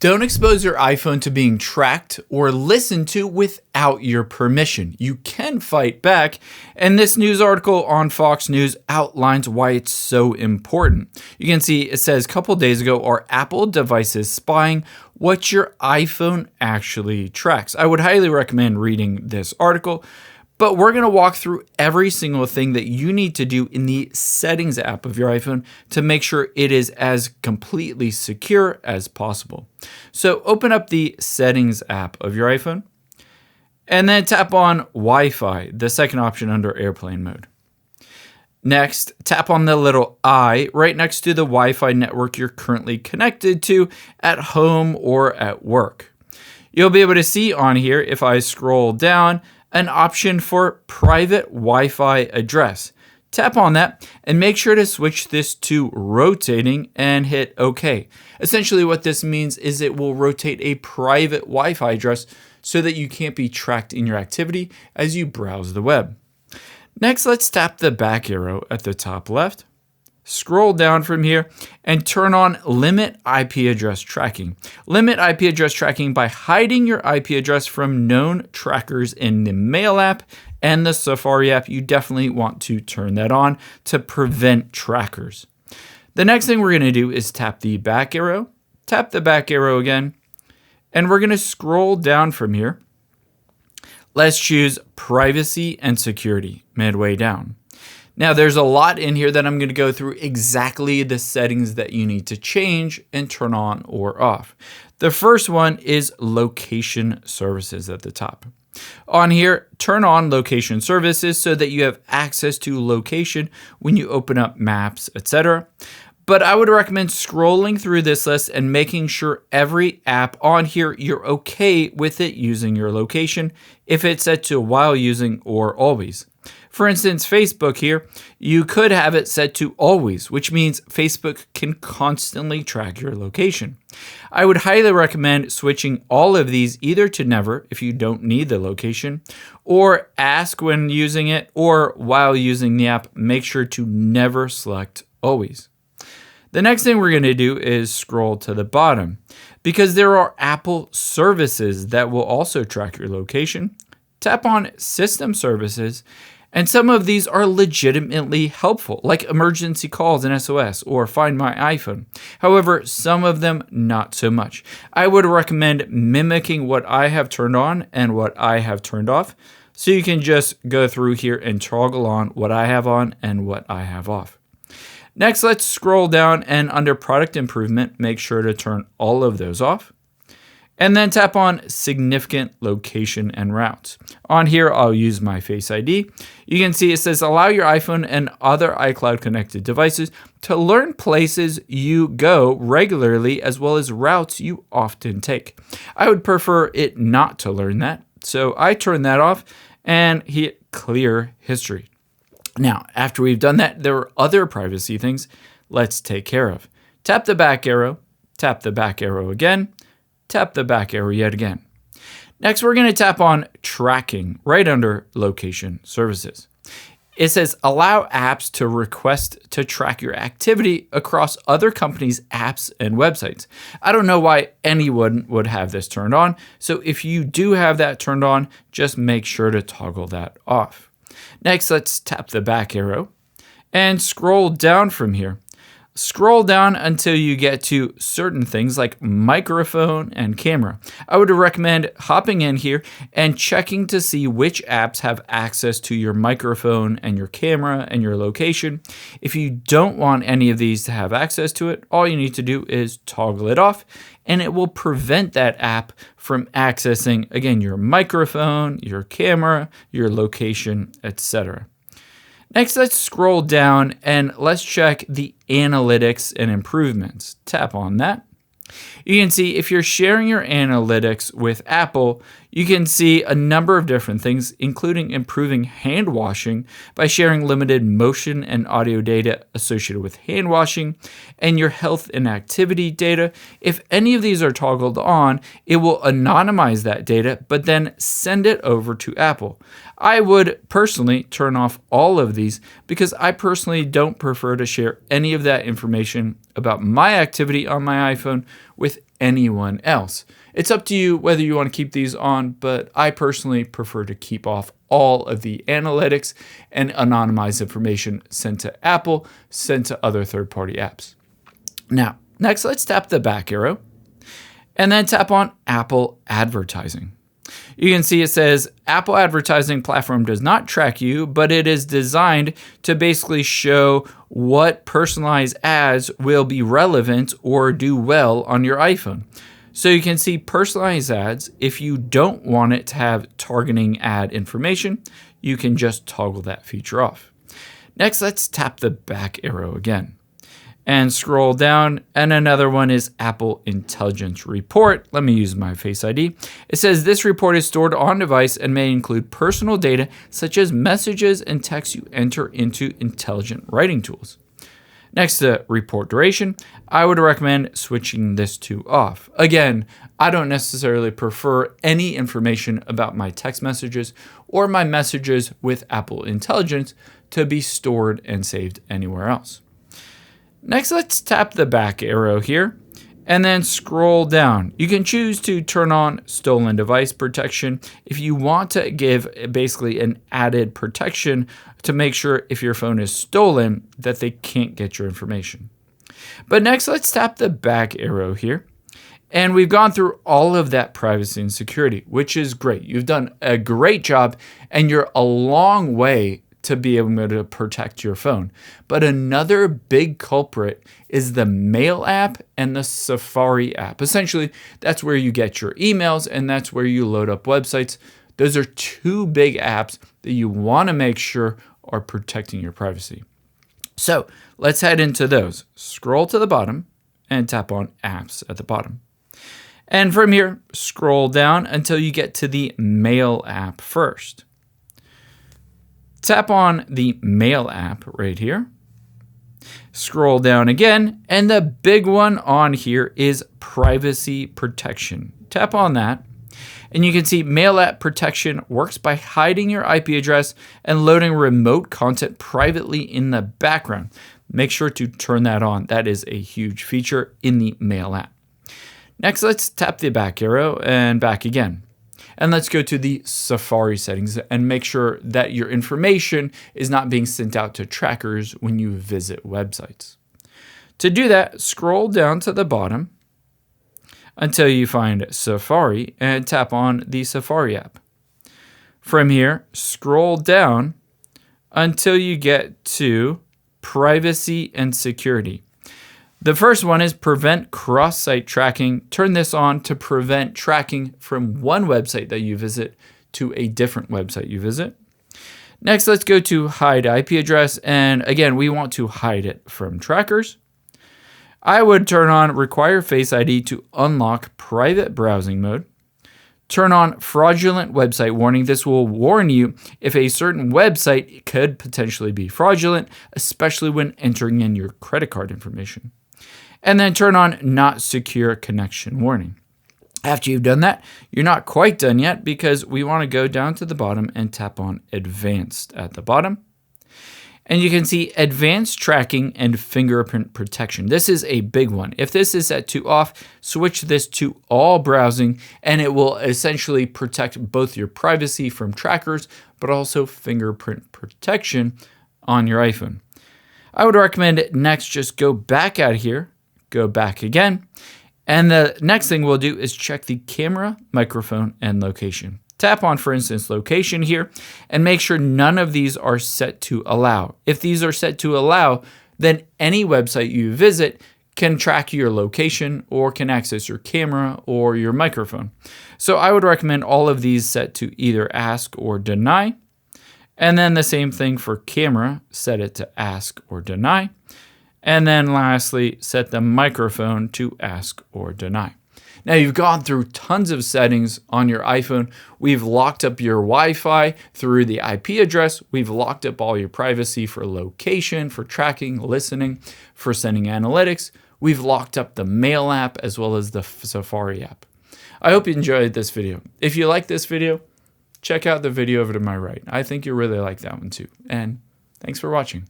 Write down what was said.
Don't expose your iPhone to being tracked or listened to without your permission. You can fight back, and this news article on Fox News outlines why it's so important. You can see it says a couple days ago, are Apple devices spying what your iPhone actually tracks? I would highly recommend reading this article. But we're going to walk through every single thing that you need to do in the settings app of your iPhone to make sure it is as completely secure as possible. So open up the settings app of your iPhone and then tap on Wi-Fi, the second option under airplane mode. Next, tap on the little I right next to the Wi-Fi network you're currently connected to at home or at work. You'll be able to see on here, if I scroll down, an option for private Wi-Fi address. Tap on that and make sure to switch this to rotating and hit OK. Essentially what this means is it will rotate a private Wi-Fi address so that you can't be tracked in your activity as you browse the web. Next, let's tap the back arrow at the top left. Scroll down from here and turn on Limit IP Address Tracking. Limit IP Address Tracking by hiding your IP address from known trackers in the Mail app and the Safari app. You definitely want to turn that on to prevent trackers. The next thing we're going to do is tap the back arrow, tap the back arrow again, and we're going to scroll down from here. Let's choose Privacy and Security midway down. Now, there's a lot in here that I'm going to go through exactly the settings that you need to change and turn on or off. The first one is location services at the top. On here, turn on location services so that you have access to location when you open up maps, etc. But I would recommend scrolling through this list and making sure every app on here, you're okay with it using your location if it's set to while using or always. For instance, Facebook here, you could have it set to always, which means Facebook can constantly track your location. I would highly recommend switching all of these either to never if you don't need the location, or ask when using it, or while using the app, make sure to never select always. The next thing we're going to do is scroll to the bottom because there are Apple services that will also track your location. Tap on System Services. And some of these are legitimately helpful, like emergency calls and SOS or Find My iPhone. However, some of them not so much. I would recommend mimicking what I have turned on and what I have turned off. So you can just go through here and toggle on what I have on and what I have off. Next, let's scroll down and under Product Improvement, make sure to turn all of those off. And then tap on Significant Location and Routes. On here, I'll use my Face ID. You can see it says, allow your iPhone and other iCloud connected devices to learn places you go regularly as well as routes you often take. I would prefer it not to learn that, so I turn that off and hit Clear History. Now, after we've done that, there are other privacy things let's take care of. Tap the back arrow again, tap the back arrow yet again. Next, we're going to tap on Tracking right under Location Services. It says, allow apps to request to track your activity across other companies' apps and websites. I don't know why anyone would have this turned on, so if you do have that turned on, just make sure to toggle that off. Next, let's tap the back arrow and scroll down from here. Scroll down until you get to certain things like microphone and camera. I would recommend hopping in here and checking to see which apps have access to your microphone and your camera and your location. If you don't want any of these to have access to it, all you need to do is toggle it off and it will prevent that app from accessing, again, your microphone, your camera, your location, etc. Next, let's scroll down and let's check the analytics and improvements. Tap on that. You can see if you're sharing your analytics with Apple, you can see a number of different things, including improving hand washing by sharing limited motion and audio data associated with hand washing, and your health and activity data. If any of these are toggled on, it will anonymize that data, but then send it over to Apple. I would personally turn off all of these because I personally don't prefer to share any of that information about my activity on my iPhone with anyone else. It's up to you whether you want to keep these on, but I personally prefer to keep off all of the analytics and anonymized information sent to Apple, sent to other third-party apps. Now, next, let's tap the back arrow and then tap on Apple Advertising. You can see it says Apple Advertising platform does not track you, but it is designed to basically show what personalized ads will be relevant or do well on your iPhone. So you can see personalized ads. If you don't want it to have targeting ad information, you can just toggle that feature off. Next, let's tap the back arrow again and scroll down, and another one is Apple Intelligence Report. Let me use my Face ID. It says this report is stored on device and may include personal data such as messages and texts you enter into intelligent writing tools. Next to report duration, I would recommend switching this to off. Again, I don't necessarily prefer any information about my text messages or my messages with Apple Intelligence to be stored and saved anywhere else. Next, let's tap the back arrow here and then scroll down. You can choose to turn on stolen device protection if you want to give basically an added protection to make sure if your phone is stolen that they can't get your information. But next, let's tap the back arrow here. And we've gone through all of that privacy and security, which is great. You've done a great job and you're a long way to be able to protect your phone. But another big culprit is the Mail app and the Safari app. Essentially, that's where you get your emails and that's where you load up websites. Those are two big apps that you want to make sure are protecting your privacy. So let's head into those. Scroll to the bottom and tap on Apps at the bottom. And from here, scroll down until you get to the Mail app first. Tap on the Mail app right here. Scroll down again, and the big one on here is privacy protection. Tap on that, and you can see Mail app protection works by hiding your IP address and loading remote content privately in the background. Make sure to turn that on. That is a huge feature in the Mail app. Next, let's tap the back arrow and back again. And let's go to the Safari settings and make sure that your information is not being sent out to trackers when you visit websites. To do that, scroll down to the bottom until you find Safari and tap on the Safari app. From here, scroll down until you get to Privacy and Security. The first one is prevent cross-site tracking. Turn this on to prevent tracking from one website that you visit to a different website you visit. Next, let's go to hide IP address. And again, we want to hide it from trackers. I would turn on require Face ID to unlock private browsing mode. Turn on fraudulent website warning. This will warn you if a certain website could potentially be fraudulent, especially when entering in your credit card information. And then turn on not secure connection warning. After you've done that, you're not quite done yet because we want to go down to the bottom and tap on advanced at the bottom. And you can see advanced tracking and fingerprint protection. This is a big one. If this is set to off, switch this to all browsing and it will essentially protect both your privacy from trackers, but also fingerprint protection on your iPhone. I would recommend next just go back out here, go back again. And the next thing we'll do is check the camera, microphone, and location. Tap on, for instance, location here and make sure none of these are set to allow. If these are set to allow, then any website you visit can track your location or can access your camera or your microphone. So I would recommend all of these set to either ask or deny. And then the same thing for camera, set it to ask or deny. And then lastly, set the microphone to ask or deny. Now you've gone through tons of settings on your iPhone. We've locked up your Wi-Fi through the IP address. We've locked up all your privacy for location, for tracking, listening, for sending analytics. We've locked up the Mail app as well as the Safari app. I hope you enjoyed this video. If you like this video, check out the video over to my right. I think you'll really like that one too. And thanks for watching.